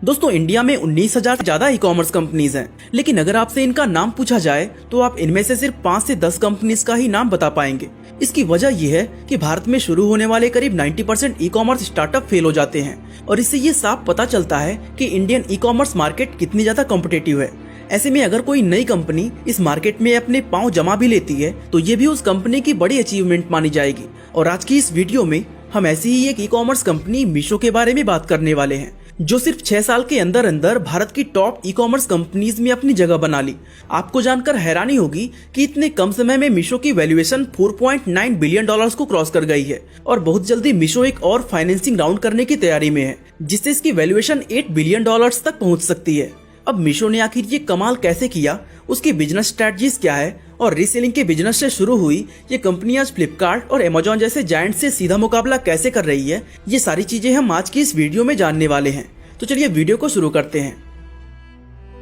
दोस्तों इंडिया में 19,000 से ज्यादा ई कॉमर्स कंपनीज हैं, लेकिन अगर आपसे इनका नाम पूछा जाए तो आप इनमें से सिर्फ 5 से 10 कंपनीज का ही नाम बता पाएंगे। इसकी वजह यह है कि भारत में शुरू होने वाले करीब 90% ई कॉमर्स स्टार्टअप फेल हो जाते हैं और इससे ये साफ पता चलता है कि इंडियन ई कॉमर्स मार्केट कितनी ज्यादा कॉम्पिटिटिव है। ऐसे में अगर कोई नई कंपनी इस मार्केट में अपने पांव जमा भी लेती है तो ये भी उस कंपनी की बड़ी अचीवमेंट मानी जाएगी। और आज की इस वीडियो में हम ऐसी ही एक ई कॉमर्स कंपनी मीशो के बारे में बात करने वाले हैं, जो सिर्फ 6 साल के अंदर अंदर भारत की टॉप ई कॉमर्स कंपनीज में अपनी जगह बना ली। आपको जानकर हैरानी होगी कि इतने कम समय में मीशो की वैल्यूएशन $4.9 बिलियन को क्रॉस कर गई है और बहुत जल्दी मीशो एक और फाइनेंसिंग राउंड करने की तैयारी में है, जिससे इसकी वैल्यूएशन $8 बिलियन तक पहुंच सकती है। अब मीशो ने आखिर ये कमाल कैसे किया, उसकी बिजनेस स्ट्रेटजीज क्या है और रीसेलिंग के बिजनेस से शुरू हुई ये कंपनी आज फ्लिपकार्ट और अमेजॉन जैसे जायंट से सीधा मुकाबला कैसे कर रही है, ये सारी चीजें हम आज की इस वीडियो में जानने वाले हैं। तो चलिए वीडियो को शुरू करते हैं।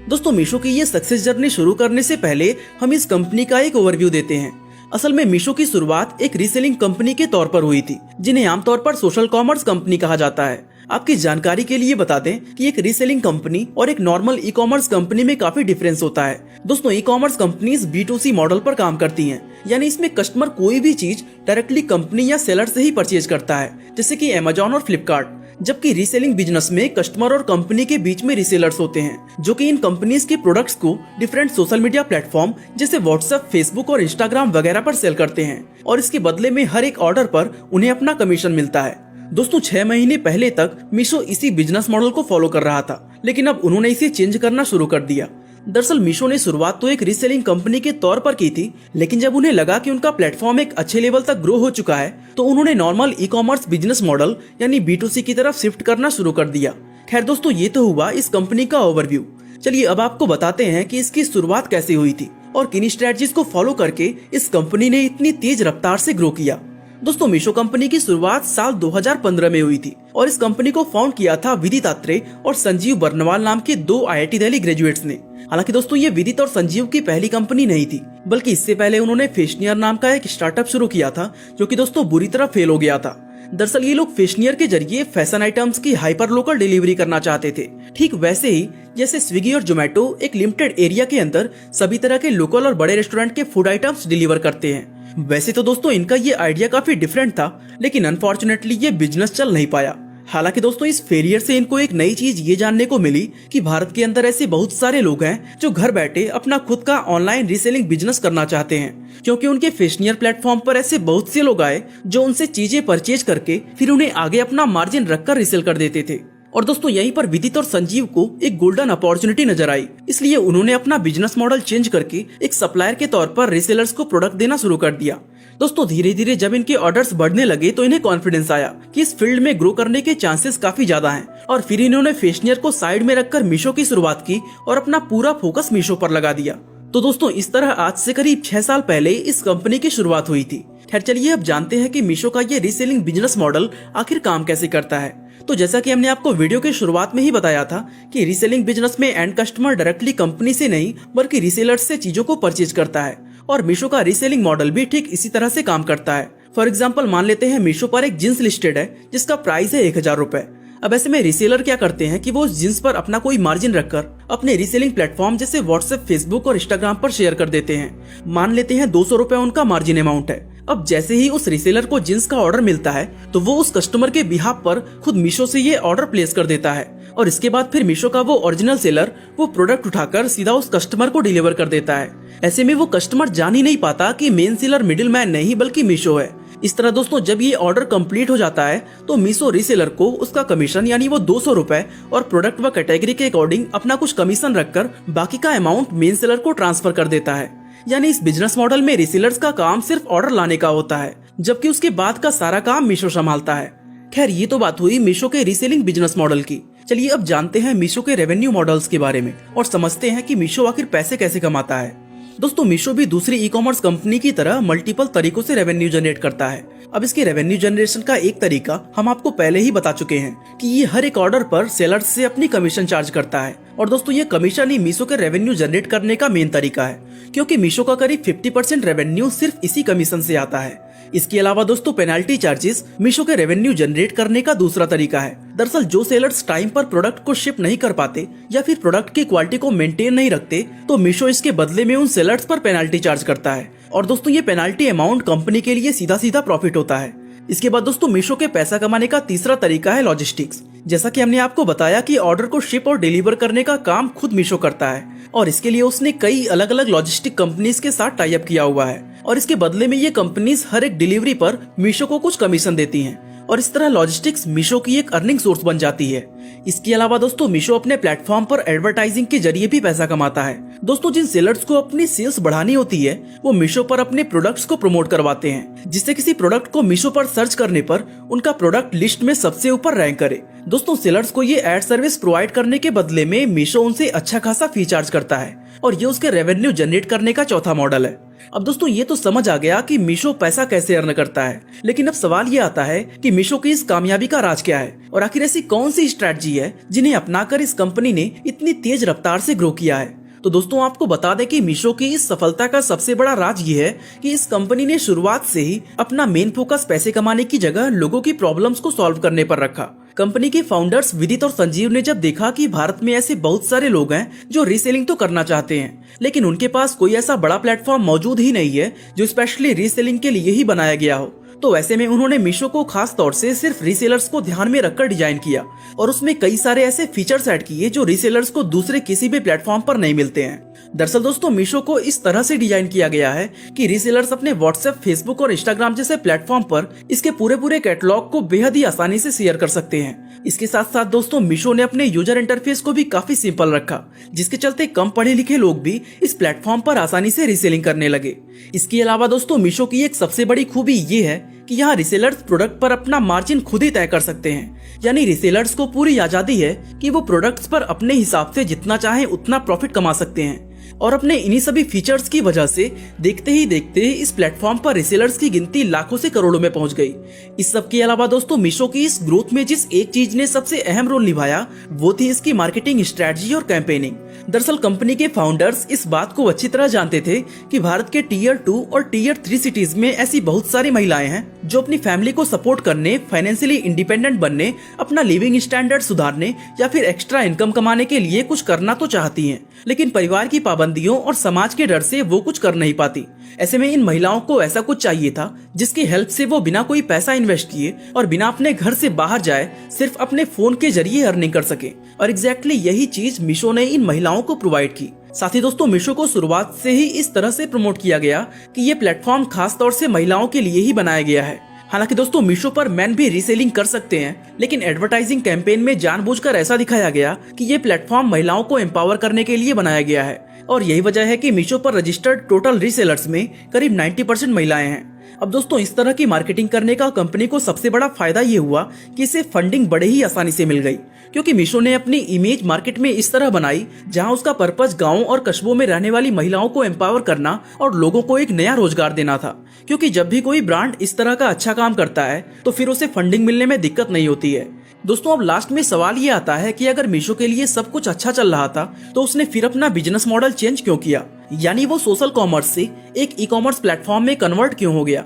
दोस्तों मीशो की ये सक्सेस जर्नी शुरू करने से पहले हम इस कंपनी का एक ओवरव्यू देते हैं। असल में मीशो की शुरुआत एक रीसेलिंग कंपनी के तौर पर हुई थी, जिन्हें आमतौर पर सोशल कॉमर्स कंपनी कहा जाता है। आपकी जानकारी के लिए बता दें कि एक रीसेलिंग कंपनी और एक नॉर्मल ई कॉमर्स कंपनी में काफी डिफरेंस होता है। दोस्तों e commerce companies B2C model पर काम करती हैं, यानी इसमें कस्टमर कोई भी चीज डायरेक्टली कंपनी या सेलर से ही परचेज करता है, जैसे कि अमेजॉन और फ्लिपकार्ट। जबकि रीसेलिंग बिजनेस में कस्टमर और कंपनी के बीच में रीसेलर्स होते हैं, जो कि इन कंपनीज के प्रोडक्ट्स को डिफरेंट सोशल मीडिया प्लेटफॉर्म जैसे व्हाट्सएप, फेसबुक और इंस्टाग्राम वगैरह पर सेल करते हैं और इसके बदले में हर एक ऑर्डर पर उन्हें अपना कमीशन मिलता है। दोस्तों 6 महीने पहले तक मीशो इसी बिजनेस मॉडल को फॉलो कर रहा था, लेकिन अब उन्होंने इसे चेंज करना शुरू कर दिया। दरअसल मीशो ने शुरुआत तो एक रीसेलिंग कंपनी के तौर पर की थी, लेकिन जब उन्हें लगा कि उनका प्लेटफॉर्म एक अच्छे लेवल तक ग्रो हो चुका है तो उन्होंने normal e commerce business model यानी B2C की तरफ शिफ्ट करना शुरू कर दिया। खैर दोस्तों ये तो हुआ इस कंपनी का ओवरव्यू। चलिए अब आपको बताते हैं कि इसकी शुरुआत कैसे हुई थी और किन स्ट्रेटजीज को फॉलो करके इस कंपनी ने इतनी तेज रफ्तार से ग्रो किया। दोस्तों मीशो कंपनी की शुरुआत साल 2015 में हुई थी और इस कंपनी को फाउंड किया था विदित आत्रे और संजीव बर्नवाल नाम के 2 IIT दिल्ली ग्रेजुएट्स ने। हालांकि दोस्तों ये विदित और संजीव की पहली कंपनी नहीं थी, बल्कि इससे पहले उन्होंने फेशनियर नाम का एक स्टार्टअप शुरू किया था, जो कि दोस्तों बुरी तरह फेल हो गया था। दरअसल ये लोग फेशनियर के जरिए फैशन आइटम्स की हाइपर लोकल डिलीवरी करना चाहते थे, ठीक वैसे ही जैसे स्विगी और जोमेटो एक लिमिटेड एरिया के अंदर सभी तरह के लोकल और बड़े रेस्टोरेंट के फूड आइटम्स डिलीवर करते हैं। वैसे तो दोस्तों इनका ये आइडिया काफी डिफरेंट था, लेकिन अनफॉर्चुनेटली ये बिजनेस चल नहीं पाया। हालांकि दोस्तों इस फेलियर से इनको एक नई चीज ये जानने को मिली कि भारत के अंदर ऐसे बहुत सारे लोग हैं जो घर बैठे अपना खुद का ऑनलाइन रीसेलिंग बिजनेस करना चाहते हैं, क्योंकि उनके फेशनियर प्लेटफॉर्म पर ऐसे बहुत से लोग आए जो उनसे चीजें परचेज करके फिर उन्हें आगे अपना मार्जिन रखकर रीसेल कर देते थे। और दोस्तों यहीं पर विदित और संजीव को एक गोल्डन अपॉर्चुनिटी नजर आई, इसलिए उन्होंने अपना बिजनेस मॉडल चेंज करके एक सप्लायर के तौर पर रीसेलर्स को प्रोडक्ट देना शुरू कर दिया। दोस्तों धीरे धीरे जब इनके ऑर्डर्स बढ़ने लगे तो इन्हें कॉन्फिडेंस आया कि इस फील्ड में ग्रो करने के चांसेस काफी ज्यादा हैं और फिर इन्होंने फेशनियर को साइड में रखकर मीशो की शुरुआत की और अपना पूरा फोकस मीशो पर लगा दिया। तो दोस्तों इस तरह आज से करीब 6 साल पहले इस कंपनी की शुरुआत हुई थी। खैर चलिए अब जानते हैं कि मीशो का ये रीसेलिंग बिजनेस मॉडल आखिर काम कैसे करता है। तो जैसा कि हमने आपको वीडियो के शुरुआत में ही बताया था कि रीसेलिंग बिजनेस में एंड कस्टमर डायरेक्टली कंपनी से नहीं बल्कि रीसेलर्स से चीजों को परचेज करता है और मीशो का रीसेलिंग मॉडल भी ठीक इसी तरह से काम करता है। फॉर एग्जाम्पल मान लेते हैं मीशो पर एक जींस लिस्टेड है जिसका प्राइस है 1000 रुपए। अब ऐसे में रीसेलर क्या करते हैं कि वो उस जींस पर अपना कोई मार्जिन रखकर अपने रीसेलिंग प्लेटफॉर्म जैसे व्हाट्सएप, फेसबुक और इंस्टाग्राम पर शेयर कर देते हैं। मान लेते हैं 200 रुपए उनका मार्जिन अमाउंट है। अब जैसे ही उस रीसेलर को जींस का ऑर्डर मिलता है तो वो उस कस्टमर के बिहाफ पर खुद मीशो से ये ऑर्डर प्लेस कर देता है और इसके बाद फिर मीशो का वो ओरिजिनल सेलर वो प्रोडक्ट उठाकर सीधा उस कस्टमर को डिलीवर कर देता है। ऐसे में वो कस्टमर जान ही नहीं पाता कि मेन सेलर मिडिल मैन नहीं बल्कि मीशो है। इस तरह दोस्तों जब ये ऑर्डर कंप्लीट हो जाता है तो मीशो रीसेलर को उसका कमीशन यानी वो 200 रुपए और प्रोडक्ट व कैटेगरी के अकॉर्डिंग अपना कुछ कमीशन रखकर बाकी का अमाउंट मेन सेलर को ट्रांसफर कर देता है। यानी इस बिजनेस मॉडल में रीसेलर्स का काम सिर्फ ऑर्डर लाने का होता है, जबकि उसके बाद का सारा काम मीशो संभालता है। खैर ये तो बात हुई मीशो के रीसेलिंग बिजनेस मॉडल की। चलिए अब जानते हैं मीशो के रेवेन्यू मॉडल्स के बारे में और समझते हैं कि मीशो आखिर पैसे कैसे कमाता है। दोस्तों मीशो भी दूसरी ई कॉमर्स कंपनी की तरह मल्टीपल तरीकों से रेवेन्यू जनरेट करता है। अब इसके रेवेन्यू जनरेशन का एक तरीका हम आपको पहले ही बता चुके हैं कि ये हर एक ऑर्डर पर सेलर्स से अपनी कमीशन चार्ज करता है और दोस्तों ये कमीशन ही मीशो के रेवेन्यू जनरेट करने का मेन तरीका है, क्योंकि मीशो का करीब 50% रेवेन्यू सिर्फ इसी कमीशन से आता है। इसके अलावा दोस्तों पेनाल्टी चार्जेस मीशो के रेवेन्यू जनरेट करने का दूसरा तरीका है। दरअसल जो सेलर्स टाइम पर प्रोडक्ट को शिप नहीं कर पाते या फिर प्रोडक्ट की क्वालिटी को मेंटेन नहीं रखते, तो मीशो इसके बदले में उन सेलर्स पर पेनाल्टी चार्ज करता है। और दोस्तों ये पेनाल्टी अमाउंट कंपनी के लिए सीधा सीधा प्रॉफिट होता है। इसके बाद दोस्तों मीशो के पैसा कमाने का तीसरा तरीका है लॉजिस्टिक्स। जैसा कि हमने आपको बताया कि ऑर्डर को शिप और डिलीवर करने का काम खुद मीशो करता है और इसके लिए उसने कई अलग अलग लॉजिस्टिक कंपनीज के साथ टाई अप किया हुआ है और इसके बदले में ये कंपनीज हर एक डिलीवरी पर मीशो को कुछ कमीशन देती हैं और इस तरह लॉजिस्टिक्स मीशो की एक अर्निंग सोर्स बन जाती है। इसके अलावा दोस्तों मीशो अपने प्लेटफॉर्म पर एडवर्टाइजिंग के जरिए भी पैसा कमाता है। दोस्तों जिन सेलर्स को अपनी सेल्स बढ़ानी होती है वो मीशो पर अपने प्रोडक्ट्स को प्रमोट करवाते हैं, जिससे किसी प्रोडक्ट को मीशो पर सर्च करने पर उनका प्रोडक्ट लिस्ट में सबसे ऊपर रैंक करे। दोस्तों सेलर्स को ये एड सर्विस प्रोवाइड करने के बदले में मीशो उनसे अच्छा खासा फी चार्ज करता है और ये उसके रेवेन्यू जनरेट करने का चौथा मॉडल है। अब दोस्तों ये तो समझ आ गया कि मीशो पैसा कैसे अर्न करता है, लेकिन अब सवाल ये आता है कि मीशो की इस कामयाबी का राज क्या है और आखिर ऐसी कौन सी स्ट्रैटेजी है जिन्हें अपनाकर इस कंपनी ने इतनी तेज रफ्तार से ग्रो किया है। तो दोस्तों आपको बता दें कि मीशो की इस सफलता का सबसे बड़ा राज ये है कि इस कंपनी ने शुरुआत से ही अपना मेन फोकस पैसे कमाने की जगह लोगों की प्रॉब्लम्स को सॉल्व करने पर रखा। कंपनी के फाउंडर्स विदित और संजीव ने जब देखा कि भारत में ऐसे बहुत सारे लोग हैं जो रीसेलिंग तो करना चाहते हैं, लेकिन उनके पास कोई ऐसा बड़ा प्लेटफॉर्म मौजूद ही नहीं है जो स्पेशली रीसेलिंग के लिए ही बनाया गया हो, तो ऐसे में उन्होंने मीशो को खास तौर से सिर्फ रीसेलर्स को ध्यान में रखकर डिजाइन किया और उसमें कई सारे ऐसे फीचर्स ऐड किए जो रीसेलर्स को दूसरे किसी भी प्लेटफॉर्म पर नहीं मिलते हैं। दरअसल दोस्तों मीशो को इस तरह से डिजाइन किया गया है कि रीसेलर्स अपने व्हाट्सएप, फेसबुक और इंस्टाग्राम जैसे प्लेटफॉर्म पर इसके पूरे कैटलॉग को बेहद ही आसानी से शेयर कर सकते हैं। इसके साथ साथ दोस्तों मीशो ने अपने यूजर इंटरफेस को भी काफी सिंपल रखा, जिसके चलते कम पढ़े लिखे लोग भी इस प्लेटफॉर्म पर आसानी से रीसेलिंग करने लगे। इसके अलावा दोस्तों मीशो की एक सबसे बड़ी खूबी ये है कि यहाँ रीसेलर्स प्रोडक्ट पर अपना मार्जिन खुद ही तय कर सकते हैं, यानी रीसेलर्स को पूरी आजादी है कि वो प्रोडक्ट्स पर अपने हिसाब से जितना चाहे उतना प्रॉफिट कमा सकते हैं। और अपने इन्हीं सभी फीचर्स की वजह से देखते ही देखते इस प्लेटफॉर्म पर रीसेलर्स की गिनती लाखों से करोड़ों में पहुंच गई। इस सब के अलावा दोस्तों मीशो की इस ग्रोथ में जिस एक चीज ने सबसे अहम रोल निभाया वो थी इसकी मार्केटिंग स्ट्रेटजी और कैंपेनिंग। दरअसल कंपनी के फाउंडर्स इस बात को अच्छी तरह जानते थे कि भारत के टीयर 2 और टीयर 3 सिटीज में ऐसी बहुत सारी महिलाएं हैं जो अपनी फैमिली को सपोर्ट करने, फाइनेंशियली इंडिपेंडेंट बनने, अपना लिविंग स्टैंडर्ड सुधारने या फिर एक्स्ट्रा इनकम कमाने के लिए कुछ करना तो चाहती हैं, लेकिन परिवार की पाबंदियों और समाज के डर से वो कुछ कर नहीं पाती। ऐसे में इन महिलाओं को ऐसा कुछ चाहिए था जिसकी हेल्प से वो बिना कोई पैसा इन्वेस्ट किए और बिना अपने घर से बाहर जाए सिर्फ अपने फोन के जरिए अर्निंग कर सके। और एग्जैक्टली यही चीज मीशो ने इन महिलाओं को प्रोवाइड की। साथ ही दोस्तों मीशो को शुरुआत से ही इस तरह से प्रमोट किया गया कि ये प्लेटफॉर्म खास तौर से महिलाओं के लिए ही बनाया गया है। हालांकि दोस्तों मीशो पर मैन भी रीसेलिंग कर सकते हैं, लेकिन एडवर्टाइजिंग कैंपेन में जानबूझकर ऐसा दिखाया गया कि ये प्लेटफॉर्म महिलाओं को एम्पावर करने के लिए बनाया गया है और यही वजह है कि मीशो पर रजिस्टर्ड टोटल रीसेलर्स में करीब 90% महिलाएं हैं। अब दोस्तों इस तरह की मार्केटिंग करने का कंपनी को सबसे बड़ा फायदा ये हुआ कि इसे फंडिंग बड़े ही आसानी से मिल गई, क्योंकि मीशो ने अपनी इमेज मार्केट में इस तरह बनाई जहां उसका पर्पस गांवों और कस्बों में रहने वाली महिलाओं को एम्पावर करना और लोगों को एक नया रोजगार देना था। क्योंकि जब भी कोई ब्रांड इस तरह का अच्छा काम करता है तो फिर उसे फंडिंग मिलने में दिक्कत नहीं होती है। दोस्तों अब लास्ट में सवाल ये आता है कि अगर मीशो के लिए सब कुछ अच्छा चल रहा था तो उसने फिर अपना बिजनेस मॉडल चेंज क्यों किया, यानी वो सोशल कॉमर्स से एक ई कॉमर्स प्लेटफॉर्म में कन्वर्ट क्यों हो गया।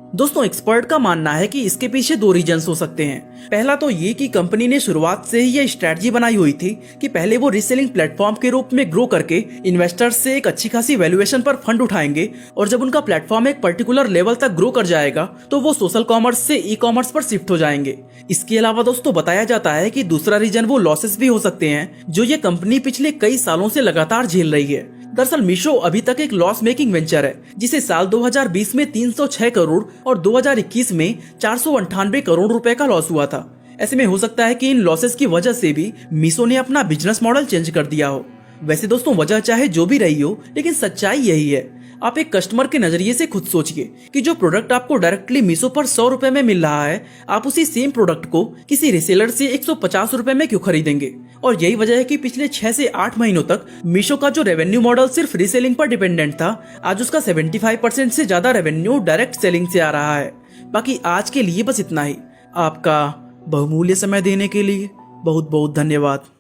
दोस्तों एक्सपर्ट का मानना है कि इसके पीछे 2 रीजंस हो सकते हैं। पहला तो ये कि कंपनी ने शुरुआत से ही यह स्ट्रेटजी बनाई हुई थी कि पहले वो रीसेलिंग प्लेटफॉर्म के रूप में ग्रो करके इन्वेस्टर्स से एक अच्छी खासी वैल्यूएशन पर फंड उठाएंगे और जब उनका प्लेटफॉर्म एक पर्टिकुलर लेवल तक ग्रो कर जाएगा तो वो सोशल कॉमर्स से ई कॉमर्स पर शिफ्ट हो जाएंगे। इसके अलावा दोस्तों बताया जाता है कि दूसरा रीजन वो लॉसेस भी हो सकते हैं जो ये कंपनी पिछले कई सालों से लगातार झेल रही है। दरअसल मीशो अभी तक एक लॉस मेकिंग वेंचर है, जिसे साल 2020 में 306 करोड़ और 2021 में 498 करोड़ रुपए का लॉस हुआ था। ऐसे में हो सकता है कि इन लॉसेस की वजह से भी मीशो ने अपना बिजनेस मॉडल चेंज कर दिया हो। वैसे दोस्तों वजह चाहे जो भी रही हो, लेकिन सच्चाई यही है। आप एक कस्टमर के नजरिए से खुद सोचिए कि जो प्रोडक्ट आपको डायरेक्टली मीशो पर 100 रुपए में मिल रहा है, आप उसी सेम प्रोडक्ट को किसी रिसेलर से 150 रुपए में क्यों खरीदेंगे। और यही वजह है कि पिछले 6 से 8 महीनों तक मीशो का जो रेवेन्यू मॉडल सिर्फ रीसेलिंग पर डिपेंडेंट था, आज उसका 75% से ज्यादा रेवेन्यू डायरेक्ट सेलिंग से आ रहा है। बाकी आज के लिए बस इतना ही। आपका बहुमूल्य समय देने के लिए बहुत बहुत धन्यवाद।